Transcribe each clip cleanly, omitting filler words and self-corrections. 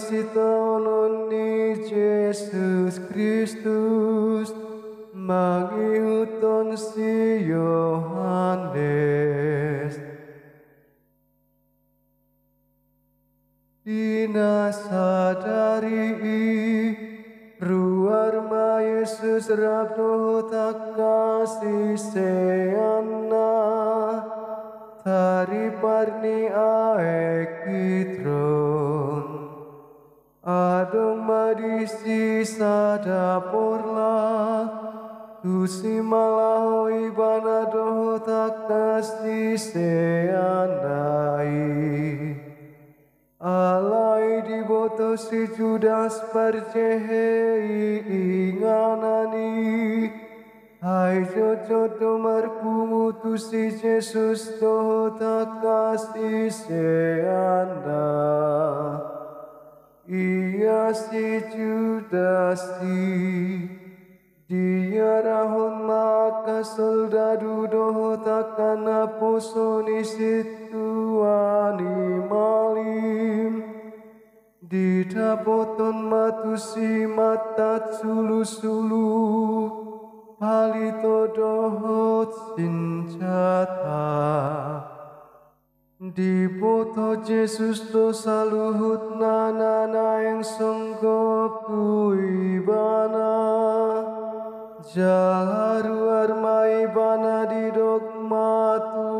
sitonon ni Yesus Kristus mangihuton si Yohanes. Dina sadari ruarma Yesus rabdo takasi seana tari parni aekitron adong madisi sadaporla tusi malaho ibana doho takasi seanai alai di boto si Judas percehei inganani hai jojo marpungu tu si Jesus doho takasi seanda ia si Judasi dia rahon maka soldadu doho takana posoni situani malim didapoton matusi matat sulu-sulu palito dohot senjata diboto Jesus dosa luhut nanana yang songgop tuibana jaharu armai bana di dogmatu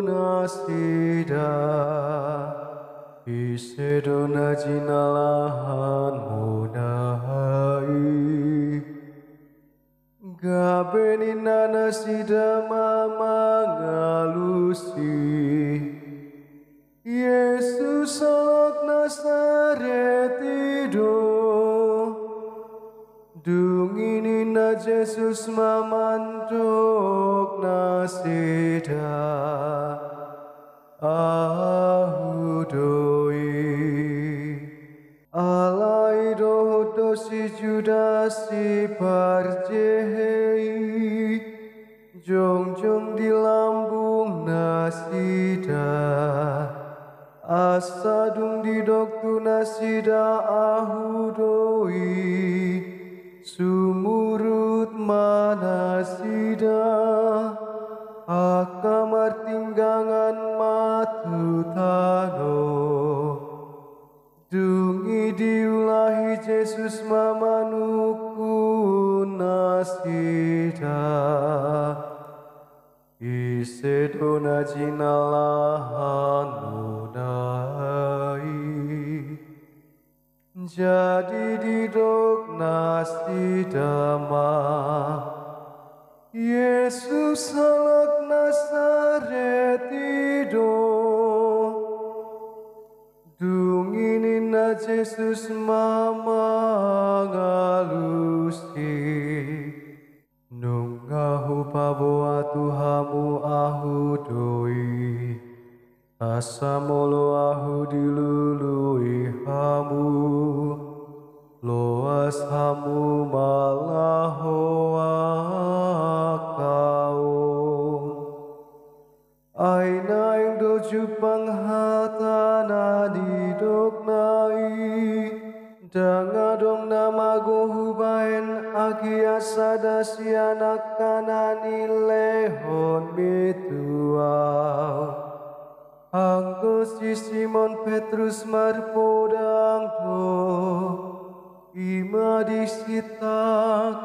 nasida isedona jinalahan munahai gabeni nasida mama ngalusi Yesus salak Nasaretido dungini na Jesus mamandok nasida ahudoi alai doho si Judas si parjehei jong di lambung nasida asadung di doktu nasida ahudoi sumurut manasida akamar tinggangan matutano dungi diulahi Jesus mamanuku nasida isedona jinalahan munai jadi didok nasidama Yesus salak Nasaretido dungini na Jesus mama ngalusi nungahu paboa tuhamu ahu doi asamolo ahu dilului hamu loas hamu malahoa kaum aina yang doju panghatana didoknai dangadong nama gohubain agiasada si anak kanani lehon mituau anggo si Simon Petrus marpodang do ima disitak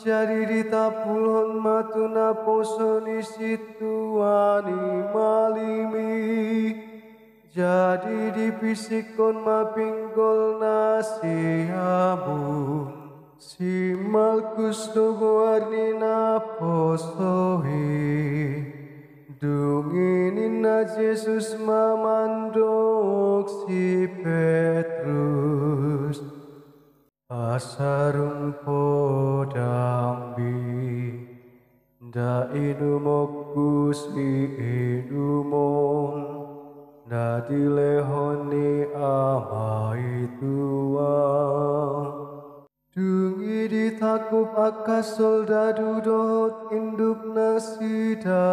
jadi ditapulhon matuna posoni situani malimi jadi dipisikon mapinggol nasihabun si Malkus dogo arnina posohi dunginin na Jesus mamandok si Petrus asarung podambi da inumokkus i inumon da dilehoni amai tuang dungi ditakup akas soldadu dot induk nasida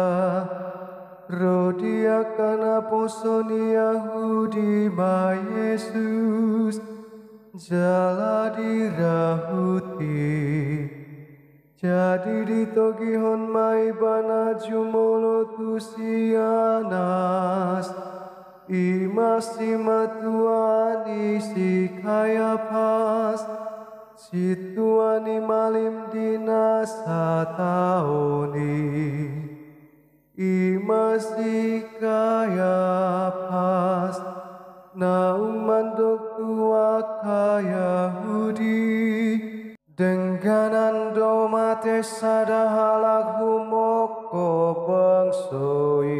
Rodia kana posoni Yahudi ma Yesus jala dirahuti. Jadi ditogihon mai bana jumolo tusianas Imasima tuani si Kayapas situani malim dinasa taoni Imasi Kayapas naung mandok tua Yahudi Dengganan do mate sada halak humoko bangsoi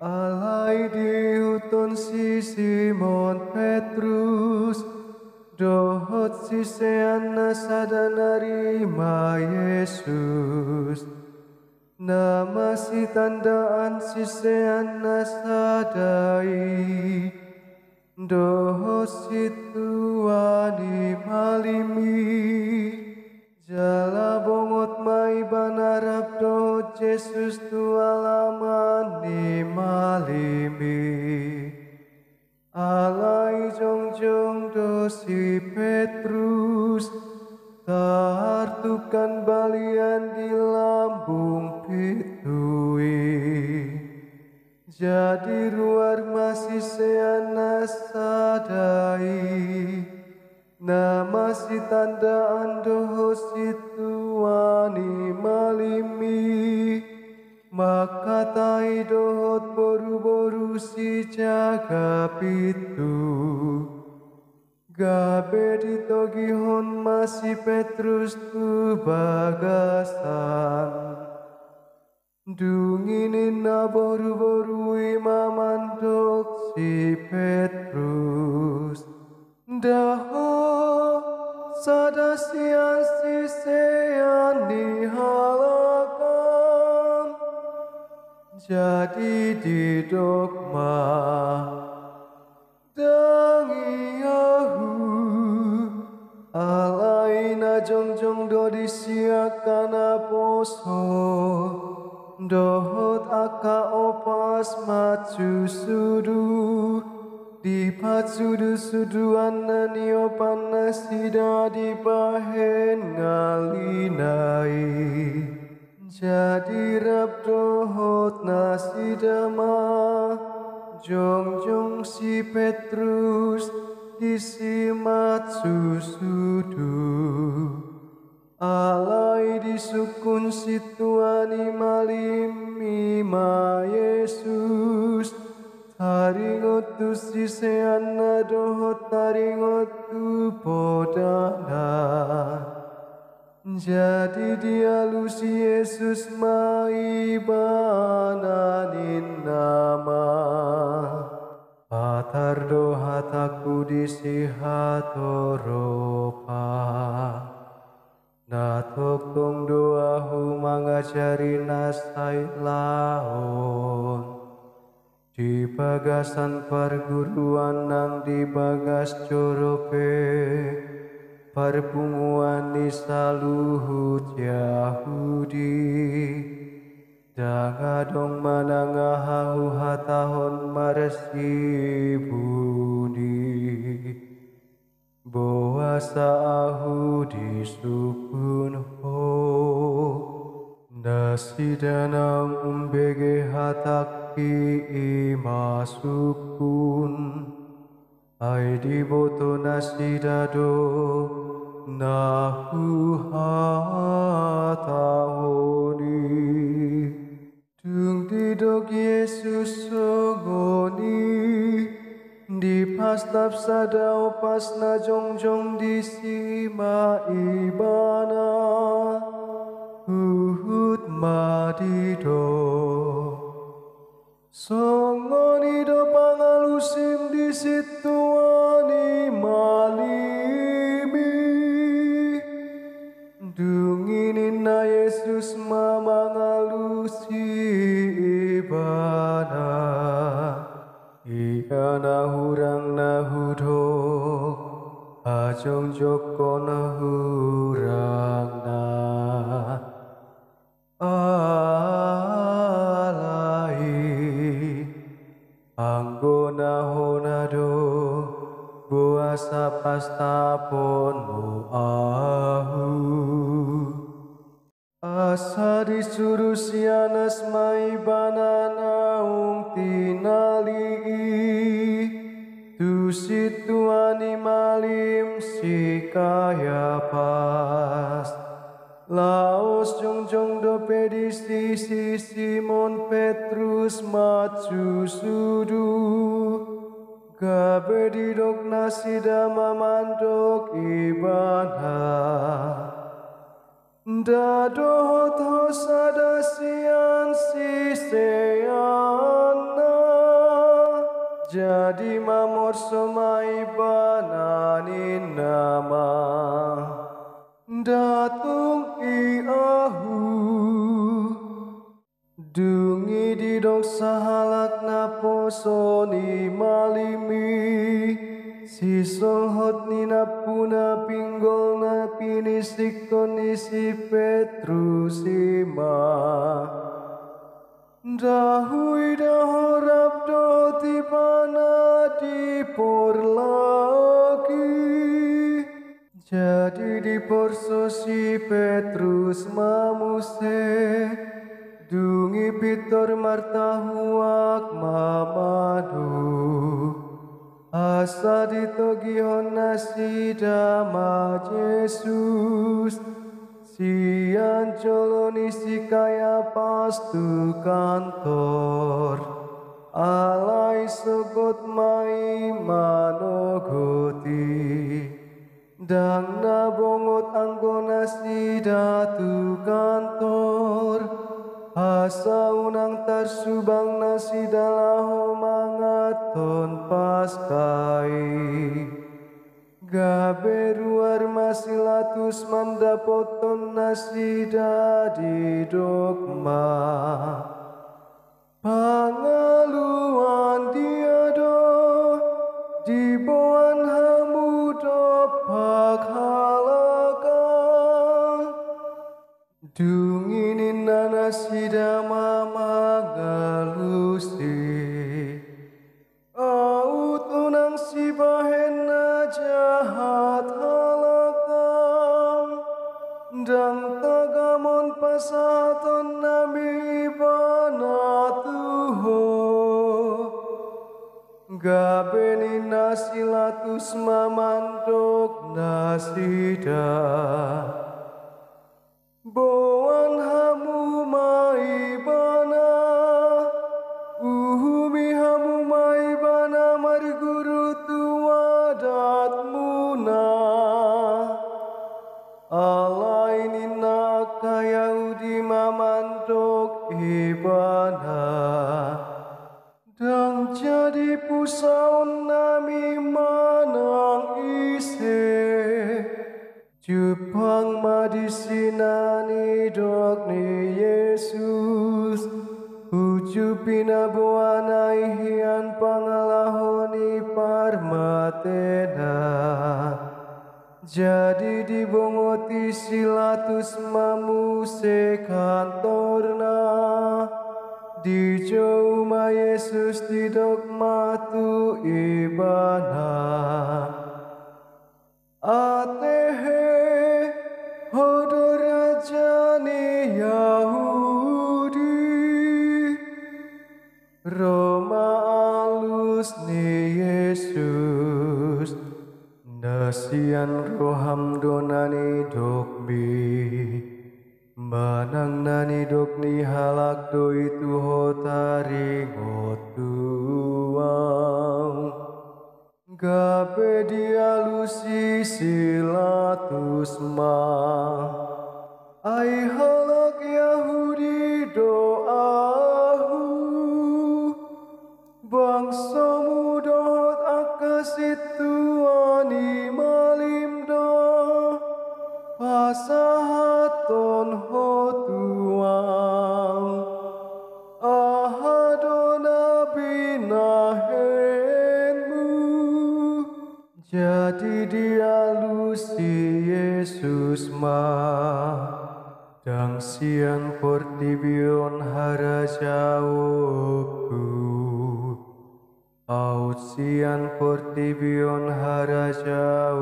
Alai diuton si Simon Petrus Dohot si seana sada narima Yesus Nama si tandaan si seana sadai Dohot si tuani malimi Jala bongot mai banarap dohot Yesus tualamani malimi Alai jongjong do si Petrus Tartukan balian di lambung pitui Jadi luar masih seana sadai Nama si tandaan doho si tuani malimi Maka tai dohot boru-boru si jaga pitu Gabe ditogihon masih Petrus tu bagasan Dunginin na boru-boru imamandok si Petrus Daho sadasian si sean dihalakan Jadi didogma dangi Yahu Alaina jongjong do disiakan aposo Dohot aka opas macu sudu Dipat sudu-suduan nanio panasida dipahen ngalinai Jadi rap dohot nasidama Jongjong si Petrus disimat susudu Alai disukun si tuani malimi ma Yesus Taringot tu si seana dohot taringot tu podana Jadi dialusi Yesus maibananin nama Patar dohataku disihatoropa Natok tong doahu mangajari nasai laon Di bagasan perguruan nang di bagas corope Perpunguan di saluhut Yahudi Dangadong manangahahu hatahon marsi budi Boasa ahu disukun ho Nasi danang umbege hataki imasukun Ai di boto nasi dado nahu hatahoni Dung didog Yesus sogoni Di pastap sadao pas na jongjong di sima ibana Uhud madido Songoni do pangalusim di situani malimi Dunginin na Yesus mamangalusi ibana Ika na hurang na hudok Ajong joko na hurang na Alai pastaponmu ahu. Asa disuruh sianas mai bananaung tinali tu situani malim si Kayapas. Laos jongjong dope di sisi Simon Petrus maju sudu. Gabe di dok nasi dama mandok ibadah. Dadoh tosada sian si seana. Jadi mamor somai bananin nama. Datung i ahu dungi di dok sahalak na posoni malimi si solhot ni napuna pinggol na pinisikon isi Petrus ima. Dahui dahorap do tipana dipor lagi. Jadi dipor si Petrus mamuse. Dungi pitor martahuak mamadu. Asa ditogihon nasi dama Yesus. Sian coloni si Kayapas tu kantor. Alai sogot mai manogoti. Dang nabongot anggona si datu kantor. Asa unang tarsubang nasi dalaho mangaton paskai. Gabe ruar masilatus mandapoton nasi dadi dogma. Pangaluan diado diboan hamu dopak halakang. Dunginin nasi dama mangalusi. Au tunang si bahena jahat halakang. Dang tagamon pasaton nabi banatuho. Gabeni nasilatus mamandok nasida. Boan hamu mai bana. Uhumi hamu mai bana mari guru tuadat muna. Alaini nak Yahudi mamandok ibana. Dang jadi pusaon nami manang ise. Jepang madisinani dok ni Yesus. Uju pinabuanai hian pangalahoni parmatena. Jadi dibongoti silatus mamuse kantorna. Di joma Yesus di dogmatu ibana. Atehe hodorajani Yahudi. Roma alus ni Yesus. Nasian roham donani dokbi. Manang nani dok ni halak do itu hotari ngotuang. Gabe dialusi silatus ma. Ai halak Yahudi doahu. Bangsamu dohot akasituani malim do. Pasahaton hotuang. Ahadona binahenmu. Jadi dialusi Yesus ma. Dang sian portibion hara jawabku. Au sian portibion harajaoku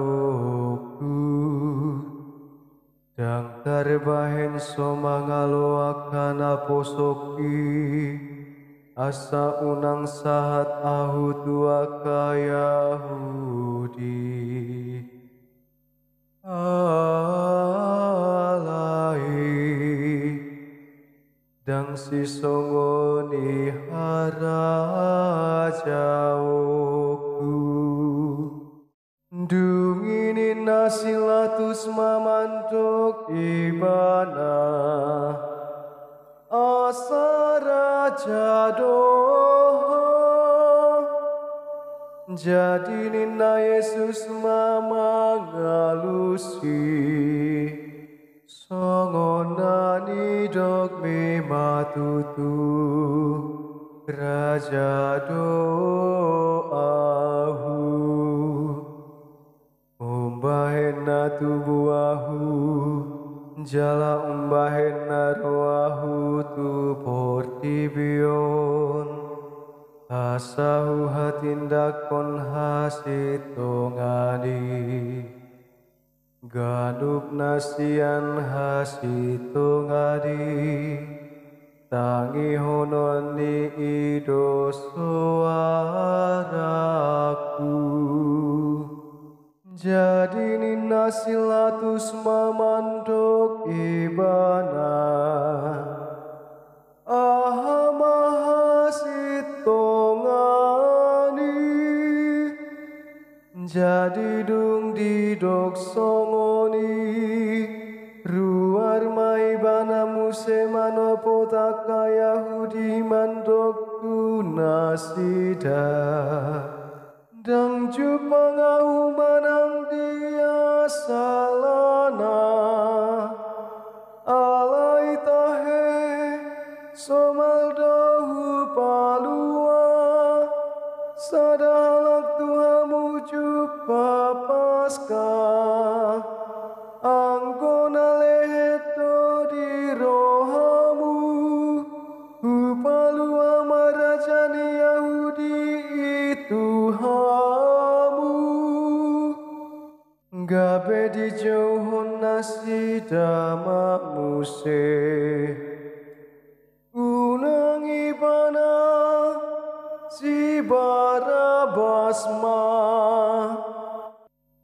dang tarbahen somangalo akan aposoki asa unang sahat ahu tua ka Yahudi alai dang si songoni harajaoku dungini nasilatus mamantok ibana asara jadoh jadi nina Yesus mamangalusi songonani dok me matutu raja doahu umbahena tubuahu jala umbahena roahu tu portibion asahu hatindakon hasitongani ganup nasian hasitongani tangi hononi ido suaraku jadi nina silatus mamandok ibana ahamahasitongani jadi dung didok songoni ruar maibana muse manopotaka Yahudi mandok tunasida dang jupangahu manang dia salana alai tahe somaldahu palua sadalak tuhamu jupa paska anggona leheto di rohamu upalua marajani Yahudi itu hamu gabe di jauhon nasi dama muse unang ibana si barabasma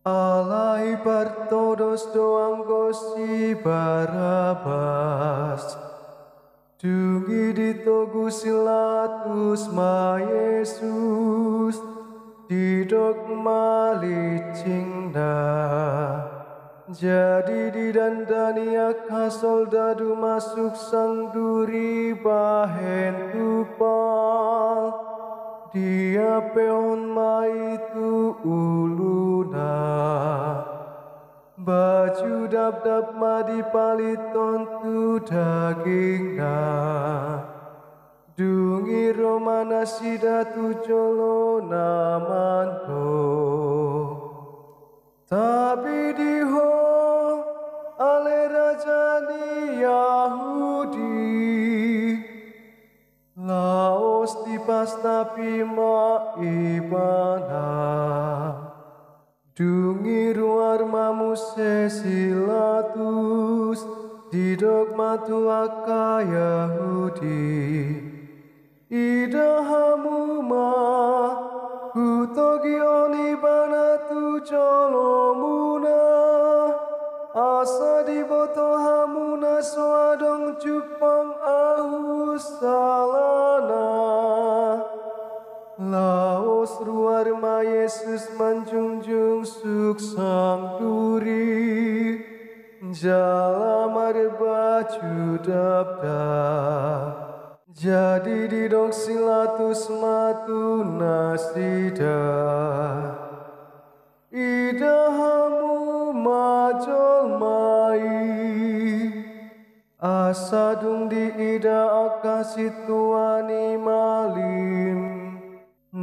alai partodos doanggo si barabas dungi ditogu silatus ma Yesus didok malicingna jadi didandani aka soldadu masuk sang duri bahen tupal dia peon maitu uluna baju dap-dap madi paliton tu dagingna dungi romana sidatu jolo namando tapi diho ale rajani Yahudi laos di pasta pima ibana dungi ruar mamuse silatus didok matu aka Yahudi idahamu ma hutogion ibana tu colomuna asa diboto hamuna soadong jupang ahu salana laos ruar ma Yesus manjunjung suksang duri jala marbaju dapdap jadi didok silatus matu nasida idahamu majol mai asadung di ida akasituani malim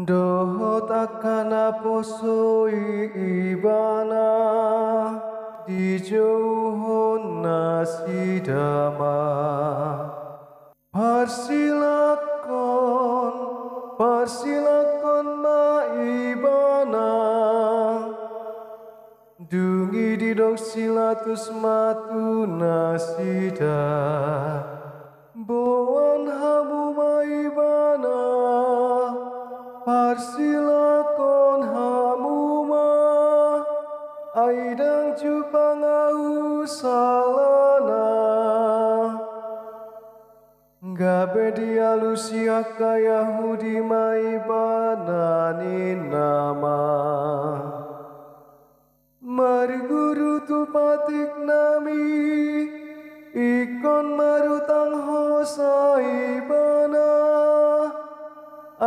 dohot akan aposoi ibana di jauhon nasidama parsilakon ma dok silatus matu nasida boan hamu maibana parsilakon hamuma aidang cupangahu salana gabe dialusia ka Yahudi maibana ni nama mari guru tu patik nami ikon marutang hosa ibana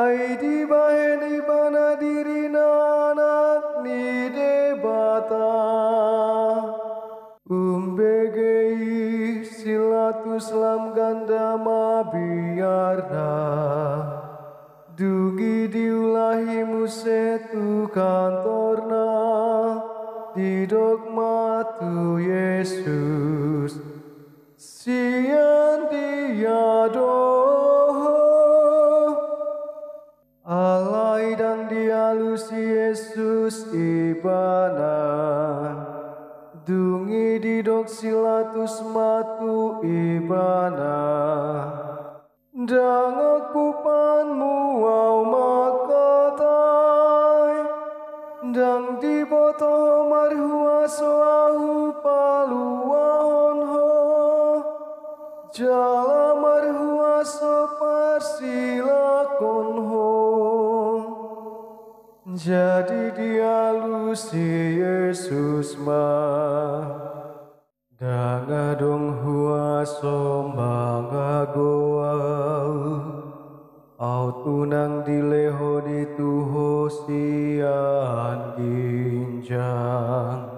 ai di bahen ibana dirina anak ni debata umbegei silatus lam gandama biarna dugi diulahi musetu kantorna di dogmatu Yesus sian diadoh alai dan dialusi Yesus ibanan dungi di dok silatus matu ibana dang akupanmu au makatai dang di boto marhuaso ahu paluahon ho jala marhuaso parsilakon ho jadi dialusi Yesus danga dong huaso mangagoau au tunang dileho dituho sian ginjang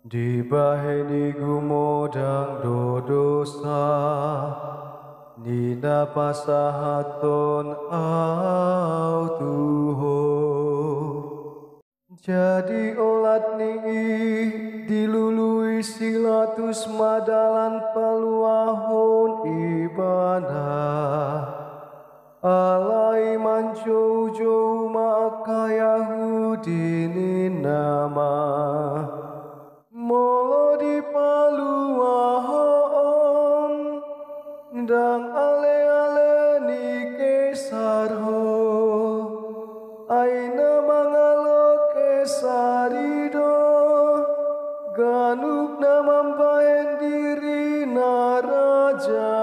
dibaheni gumodang dodosa nida pasahaton au tuho jadi olat ni dilului silatus madalan paluahon ibana alai manjou-jou maka Yahudi ni nama molo di paluahon dang ale-ale ni kesar ho aina mangalo kesarido ganuk namambahen diri na raja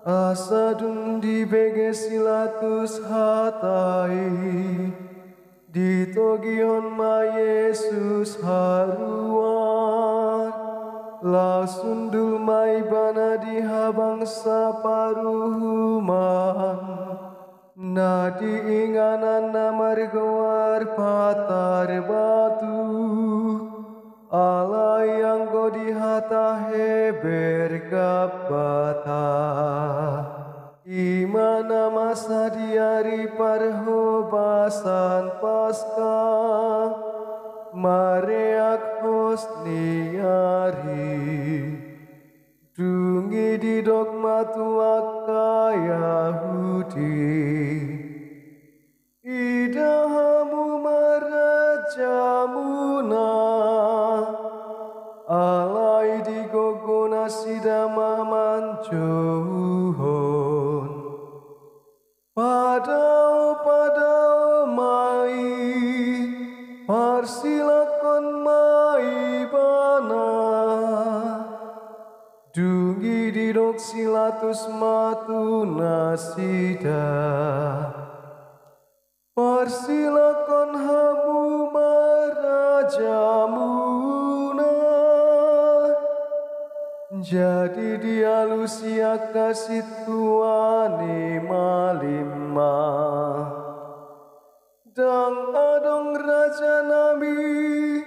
asadun di bege silatus hatai ditogion ma Yesus haruan lausundul maibana dihabang saparuhuman na diinganan na margawar patar batu alai yang godihata heber kapata imana masa diari parhobasan pasca mareak hosniari dungi di dogma tuaka Yahudi idahamu marajamuna alai di gogona sidama manjohon padao mai parsilakon mai bana dungi di dok silatus matu nasida parsilakon hamu marajamuna jadi dialusia kasih tuane malima dang adong raja nabi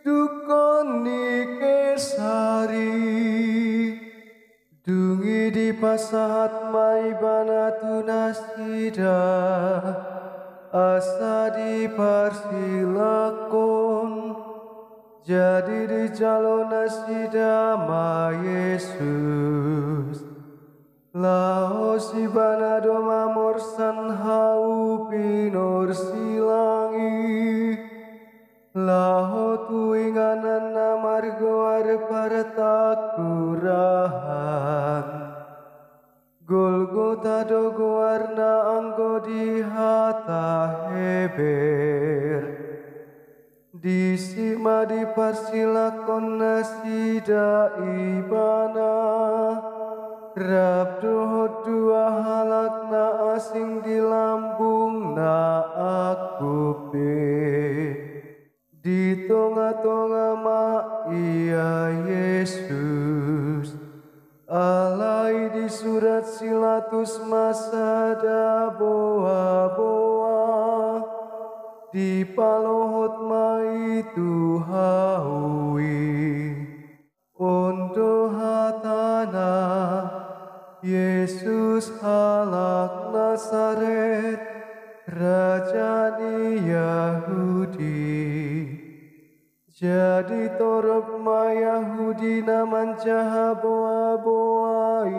dukon ni kesari dungi di pasahat maibana tunasida asa di parsilakon jadi di calon nasida ma Yesus laos ibana doma morsan hau pinor silangi Laho tuinganan na margo arpartakurahan. Golgota dogo warna anggo di hata heber. Disima di parsilakon nasida ibana. Rab dohot dua halak na asing di lambung na aku di tengah-tengah ma ia Yesus. Alai di surat silatus masada boa-boa. Di palohot ma itu haui. Ondo hatana Yesus halak Nazaret, Raja di Yahudi. Jadi torop ma Yahudi naman jaha boa-boai.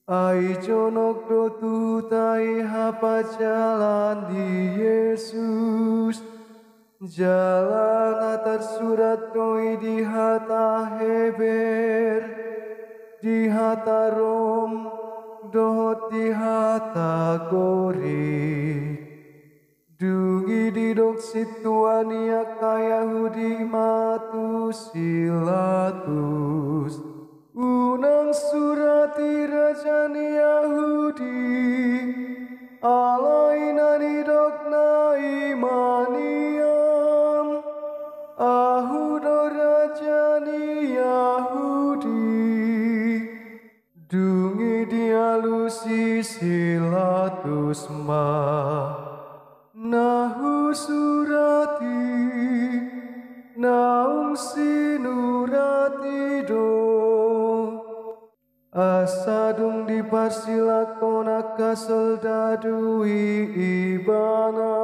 Ai jonok do tutai hapa jalan di Yesus. Jalan atar surat doi di hata heber. Di hata Rom, dohot di hata Gorik. Dungi di dok situania ka Yahudi matu silatus. Unang surati rajani Yahudi. Alai nani dok na imaniam. Ahudo rajani Yahudi. Dungi dialusi silatus ma nahu surati naung sinurati do asadung di parsilakon ka soldadu ibana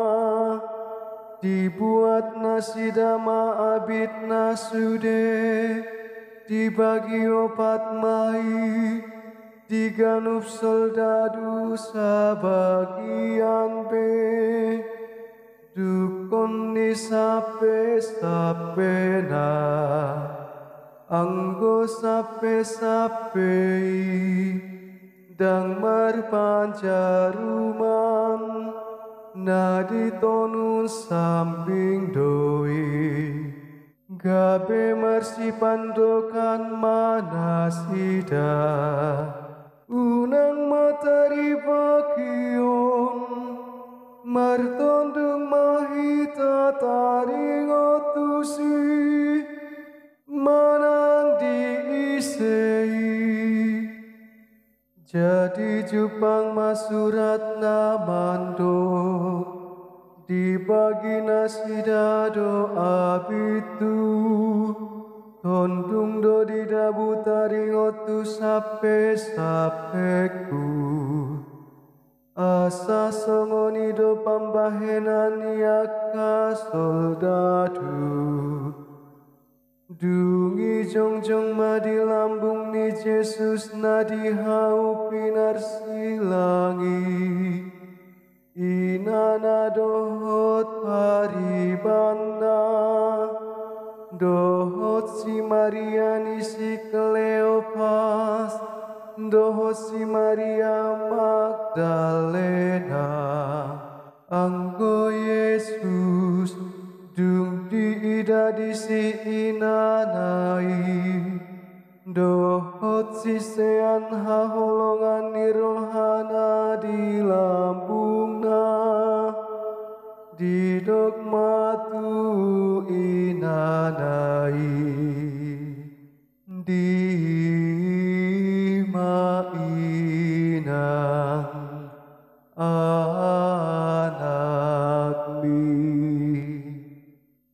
dibuat nasidama abid nasude dibagi opat mai diganup soldadu sabagian B. Dukon ni sape-sape na anggo sape-sape dang marpanjaruman na ditonun samping doi. Gabe marsi pandokan manasida. Unang matari bagion martondong mahita taring otusi manang diisei. Jadi jupang masurat na mandok dibagi nasida doa bitu. Tondung do didabu taring otu sape-sapeku. Asa songoni do pambahenan yaka soldadu. Dungi jongjong madi lambung ni Yesus na dihau pinarsilangi. Inana dohot paribanda. Dohot si Maria ni si Kleopas, dohot si Maria Magdalena. Anggo Yesus dung diida di si inanai. Dohot si sean haholongan ni rohana di lambungna. Di dok matu inanai di mainang anakmi.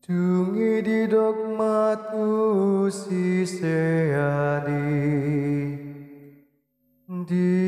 Dungi di dok matu si seani di